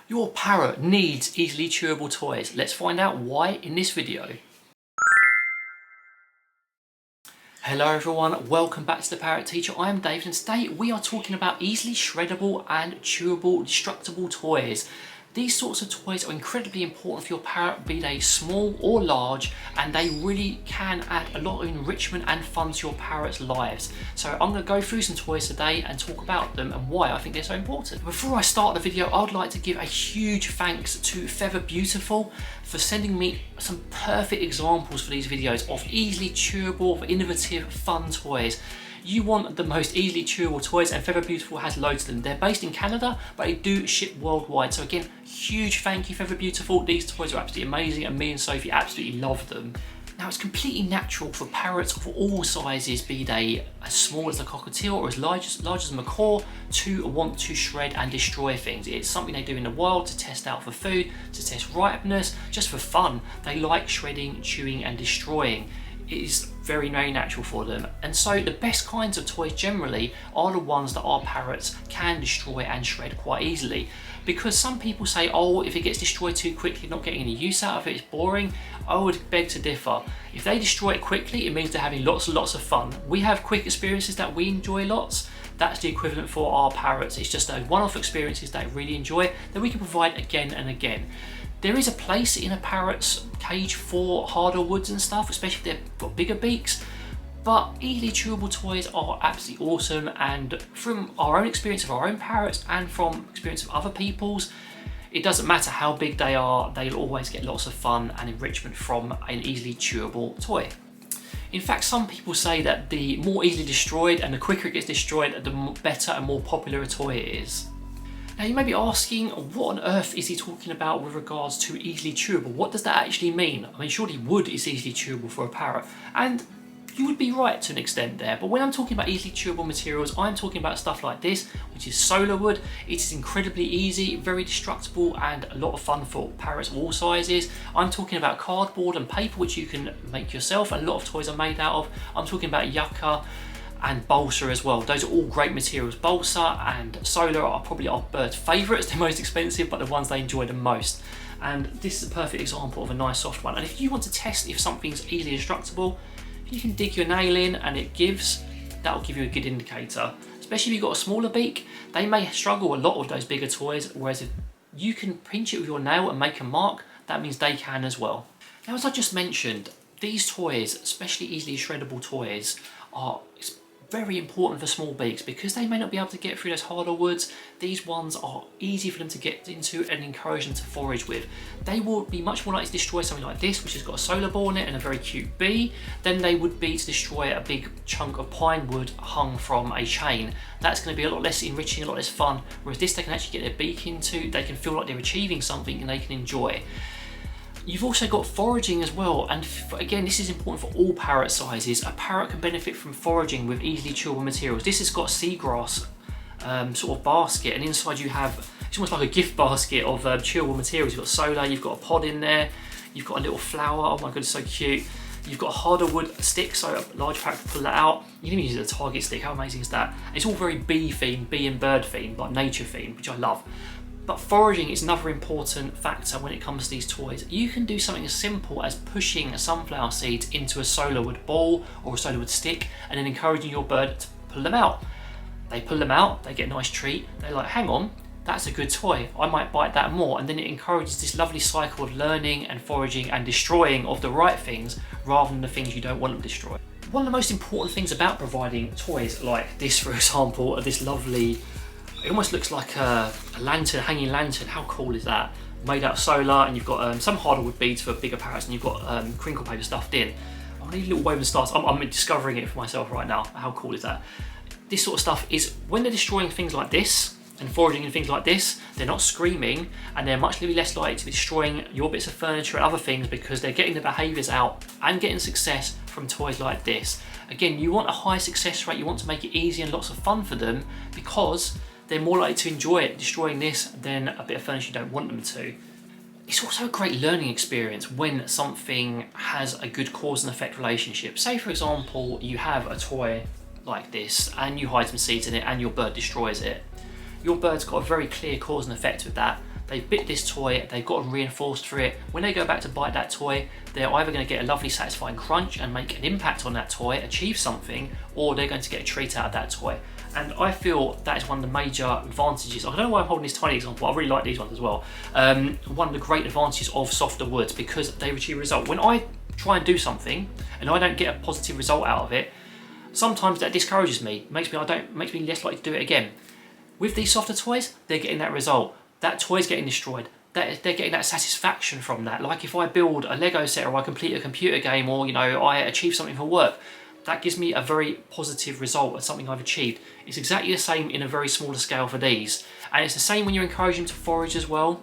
Your parrot needs easily chewable toys. Let's find out why in this video. Hello everyone, welcome back to the Parrot Teacher. I am David and today we are talking about easily shreddable and chewable destructible toys. These sorts of toys are incredibly important for your parrot, be they small or large, and they really can add a lot of enrichment and fun to your parrot's lives. So I'm going to go through some toys today and talk about them and why I think they're so important. Before I start the video, I would like to give a huge thanks to Feather Beautiful for sending me some perfect examples for these videos of easily chewable, innovative, fun toys. You want the most easily chewable toys and Feather Beautiful has loads of them. They're based in Canada, but they do ship worldwide. So again, huge thank you Feather Beautiful. These toys are absolutely amazing and me and Sophie absolutely love them. Now it's completely natural for parrots of all sizes, be they as small as a cockatiel or as large as a macaw, to want to shred and destroy things. It's something they do in the wild to test out for food, to test ripeness, just for fun. They like shredding, chewing and destroying. It is very natural for them, and so the best kinds of toys generally are the ones that our parrots can destroy and shred quite easily, because some people say, oh, if it gets destroyed too quickly, not getting any use out of it, it's boring. I would beg to differ. If they destroy it quickly, it means they're having lots and lots of fun. We have quick experiences that we enjoy lots. That's the equivalent for our parrots. It's just those one-off experiences they really enjoy that we can provide again and again. There is a place in a parrot's cage for harder woods and stuff, especially if they've got bigger beaks, but easily chewable toys are absolutely awesome, and from our own experience of our own parrots and from experience of other people's, it doesn't matter how big they are, they'll always get lots of fun and enrichment from an easily chewable toy. In fact, some people say that the more easily destroyed and the quicker it gets destroyed, the better and more popular a toy it is. Now you may be asking, what on earth is he talking about with regards to easily chewable? What does that actually mean? I mean, surely wood is easily chewable for a parrot, and you would be right to an extent there, but when I'm talking about easily chewable materials, I'm talking about stuff like this, which is solar wood. It is incredibly easy, very destructible, and a lot of fun for parrots of all sizes. I'm talking about cardboard and paper, which you can make yourself, and a lot of toys are made out of. I'm talking about yucca and balsa as well. Those are all great materials. Balsa and solar are probably our birds' favourites. They're most expensive, but the ones they enjoy the most. And this is a perfect example of a nice soft one. And if you want to test if something's easily destructible, if you can dig your nail in and it gives, that'll give you a good indicator. Especially if you've got a smaller beak, they may struggle a lot with those bigger toys, whereas if you can pinch it with your nail and make a mark, that means they can as well. Now, as I just mentioned, these toys, especially easily shreddable toys, are very important for small beaks because they may not be able to get through those harder woods. These ones are easy for them to get into and encourage them to forage with. They will be much more likely to destroy something like this, which has got a solar ball in it and a very cute bee, than they would be to destroy a big chunk of pine wood hung from a chain. That's going to be a lot less enriching, a lot less fun, whereas this they can actually get their beak into, they can feel like they're achieving something and they can enjoy. You've also got foraging as well, and again, this is important for all parrot sizes. A parrot can benefit from foraging with easily chewable materials. This has got a seagrass sort of basket, and inside you have, it's almost like a gift basket of chewable materials. You've got solar, you've got a pod in there, you've got a little flower, oh my god, it's so cute. You've got a harder wood stick, so a large parrot can pull that out. You can even use it as a target stick, how amazing is that? It's all very bee themed, bee and bird themed, like nature themed, which I love. But foraging is another important factor when it comes to these toys. You can do something as simple as pushing sunflower seeds into a solar wood ball or a solar wood stick and then encouraging your bird to pull them out. They pull them out, they get a nice treat, they're like, hang on, that's a good toy, I might bite that more, and then it encourages this lovely cycle of learning and foraging and destroying of the right things rather than the things you don't want them destroyed. One of the most important things about providing toys like this, for example, this lovely, it almost looks like a lantern, hanging lantern. How cool is that? Made out of solar, and you've got some harder wood beads for bigger parrots, and you've got crinkle paper stuffed in. I need little woven stars. I'm discovering it for myself right now. How cool is that? This sort of stuff is, when they're destroying things like this and foraging and things like this, they're not screaming, and they're much less likely to be destroying your bits of furniture and other things because they're getting the behaviours out and getting success from toys like this. Again, you want a high success rate. You want to make it easy and lots of fun for them because they're more likely to enjoy it destroying this than a bit of furniture you don't want them to. It's also a great learning experience when something has a good cause and effect relationship. Say for example, you have a toy like this and you hide some seeds in it and your bird destroys it. Your bird's got a very clear cause and effect with that. they've bit this toy, they've gotten reinforced for it. When they go back to bite that toy, they're either going to get a lovely satisfying crunch and make an impact on that toy, achieve something, or they're going to get a treat out of that toy. And I feel that is one of the major advantages. I don't know why I'm holding this tiny example, I really like these ones as well. One of the great advantages of softer woods, because they achieve a result. When I try and do something and I don't get a positive result out of it, sometimes that discourages me, makes me less likely to do it again. With these softer toys, they're getting that result. That toy's getting destroyed. They're getting that satisfaction from that. Like if I build a Lego set, or I complete a computer game, or I achieve something for work, that gives me a very positive result of something I've achieved. It's exactly the same in a very smaller scale for these. And it's the same when you encourage them to forage as well.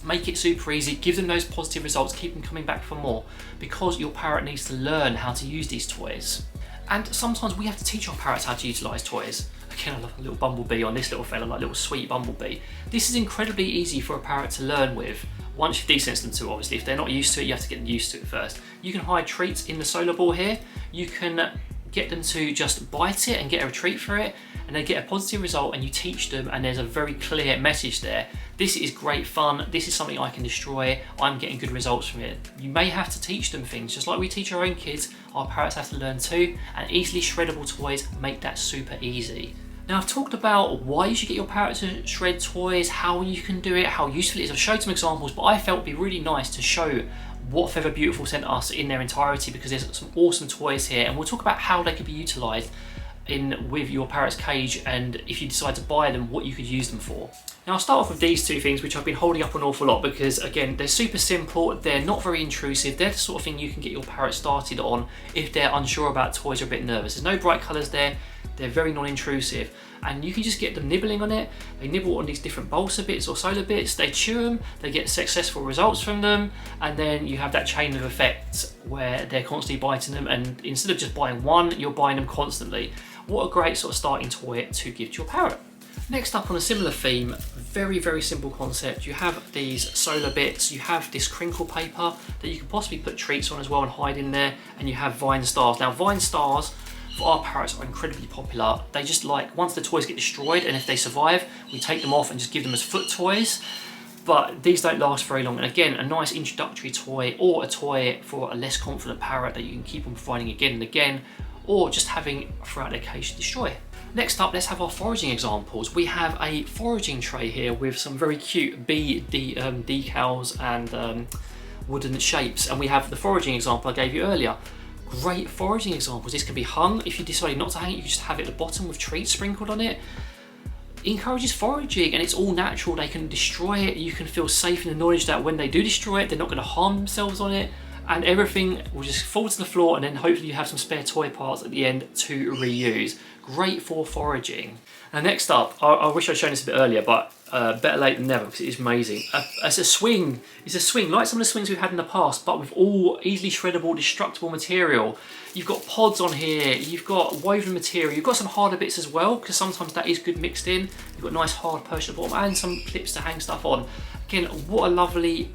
Make it super easy, give them those positive results, keep them coming back for more, because your parrot needs to learn how to use these toys. And sometimes we have to teach our parrots how to utilise toys. Again, I love a little bumblebee on this little fella, like a little sweet bumblebee. This is incredibly easy for a parrot to learn with, once you've desensed them to, obviously. If they're not used to it, you have to get them used to it first. You can hide treats in the solar ball here. You can get them to just bite it and get a treat for it, and they get a positive result, and you teach them, and there's a very clear message there. This is great fun, this is something I can destroy, I'm getting good results from it. You may have to teach them things, just like we teach our own kids, our parrots have to learn too, and easily shreddable toys make that super easy. Now, I've talked about why you should get your parrot to shred toys, how you can do it, how useful it is. I've showed some examples, but I felt it'd be really nice to show what Feather Beautiful sent us in their entirety, because there's some awesome toys here, and we'll talk about how they could be utilised with your parrot's cage, and if you decide to buy them, what you could use them for. Now, I'll start off with these two things, which I've been holding up an awful lot, because again, they're super simple, they're not very intrusive, they're the sort of thing you can get your parrot started on if they're unsure about toys or a bit nervous. There's no bright colours there, they're very non-intrusive, and you can just get them nibbling on it. They nibble on these different balsa bits or solar bits, they chew them, they get successful results from them, and then you have that chain of effects where they're constantly biting them, and instead of just buying one, you're buying them constantly. What a great sort of starting toy to give to your parrot. Next up, on a similar theme, very, very simple concept. You have these solar bits, you have this crinkle paper that you can possibly put treats on as well and hide in there, and you have vine stars. Now, vine stars for our parrots are incredibly popular. They just like, once the toys get destroyed, and if they survive, we take them off and just give them as foot toys. But these don't last very long. And again, a nice introductory toy, or a toy for a less confident parrot that you can keep on providing again and again, or just having throughout their cage to destroy. Next up, let's have our foraging examples. We have a foraging tray here with some very cute bee decals and wooden shapes, and we have the foraging example I gave you earlier. Great foraging examples. This can be hung. If you decide not to hang it, you can just have it at the bottom with treats sprinkled on it. It encourages foraging, and it's all natural. They can destroy it. You can feel safe in the knowledge that when they do destroy it, they're not going to harm themselves on it, and everything will just fall to the floor, and then hopefully you have some spare toy parts at the end to reuse. Great for foraging. And next up, I wish I'd shown this a bit earlier, but better late than never, because it is amazing. It's a swing. It's a swing like some of the swings we've had in the past, but with all easily shreddable, destructible material. You've got pods on here, you've got woven material, you've got some harder bits as well, because sometimes that is good mixed in. You've got nice hard perch at the bottom, and some clips to hang stuff on. Again, what a lovely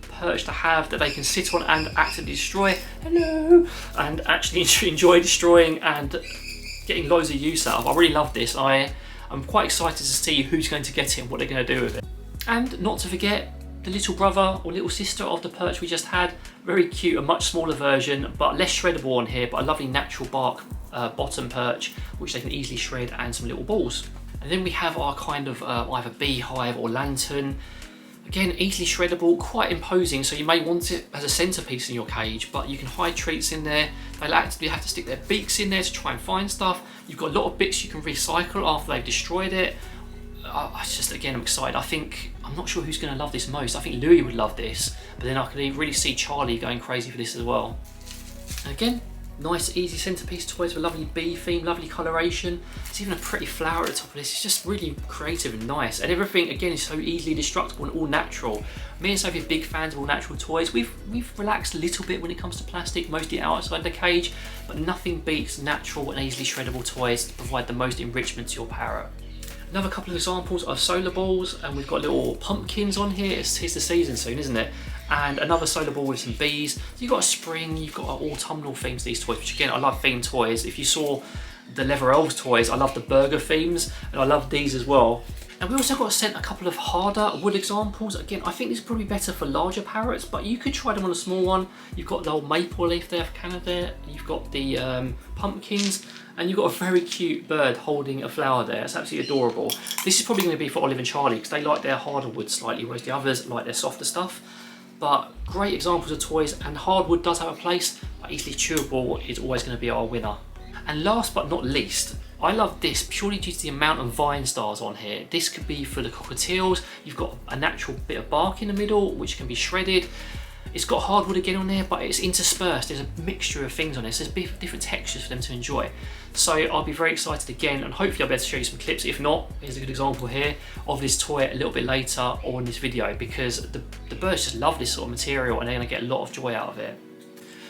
perch to have that they can sit on and actively destroy. Hello! And actually enjoy destroying and getting loads of use out of. I really love this. I'm quite excited to see who's going to get it and what they're going to do with it. And not to forget the little brother or little sister of the perch we just had. Very cute, a much smaller version, but less shreddable on here, but a lovely natural bark bottom perch, which they can easily shred, and some little balls. And then we have our kind of either beehive or lantern. Again, easily shreddable, quite imposing, so you may want it as a centerpiece in your cage, but you can hide treats in there. They'll actively have to stick their beaks in there to try and find stuff. You've got a lot of bits you can recycle after they've destroyed it. Again, I'm excited. I'm not sure who's going to love this most. I think Louis would love this, but then I can really see Charlie going crazy for this as well. And again, nice easy centerpiece toys with a lovely bee theme, lovely coloration. There's even a pretty flower at the top of this. It's just really creative and nice, and everything again is so easily destructible and all natural. Me and Sophie are big fans of all natural toys. We've relaxed a little bit when it comes to plastic, mostly outside the cage, but nothing beats natural and easily shreddable toys to provide the most enrichment to your parrot. Another couple of examples of solar balls, and we've got little pumpkins on here. It's the season soon, isn't it? And another solar ball with some bees. So you've got a spring, you've got autumnal themes to these toys, which again, I love themed toys. If you saw the Leather Elves toys, I love the burger themes, and I love these as well. And we also got sent a couple of harder wood examples. Again, I think this is probably better for larger parrots, but you could try them on a small one. You've got the old maple leaf there for Canada, you've got the pumpkins, and you've got a very cute bird holding a flower there. It's absolutely adorable. This is probably going to be for Olive and Charlie because they like their harder wood slightly, whereas the others like their softer stuff. But great examples of toys, and hardwood does have a place, but easily chewable is always going to be our winner. And last but not least, I love this purely due to the amount of vine stars on here. This could be for the cockatiels. You've got a natural bit of bark in the middle, which can be shredded. It's got hardwood again on there, but it's interspersed. There's a mixture of things on this. There's different textures for them to enjoy. So I'll be very excited again, and hopefully I'll be able to show you some clips. If not, here's a good example here of this toy a little bit later on in this video, because the birds just love this sort of material and they're going to get a lot of joy out of it.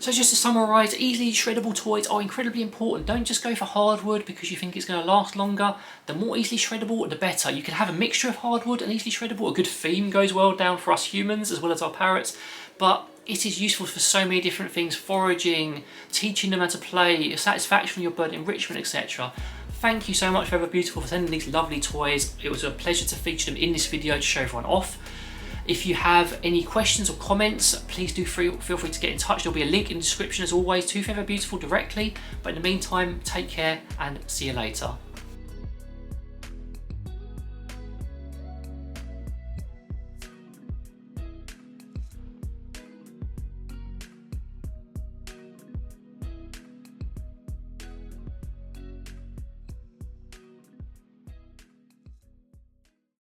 So just to summarise, easily shreddable toys are incredibly important. Don't just go for hardwood because you think it's going to last longer. The more easily shreddable, the better. You can have a mixture of hardwood and easily shreddable. A good theme goes well down for us humans as well as our parrots. But it is useful for so many different things: foraging, teaching them how to play, satisfaction from your bird, enrichment, etc. Thank you so much, Forever Beautiful, for sending these lovely toys. It was a pleasure to feature them in this video to show everyone off. If you have any questions or comments, please do feel free to get in touch. There'll be a link in the description as always to Forever Beautiful directly. But in the meantime, take care and see you later.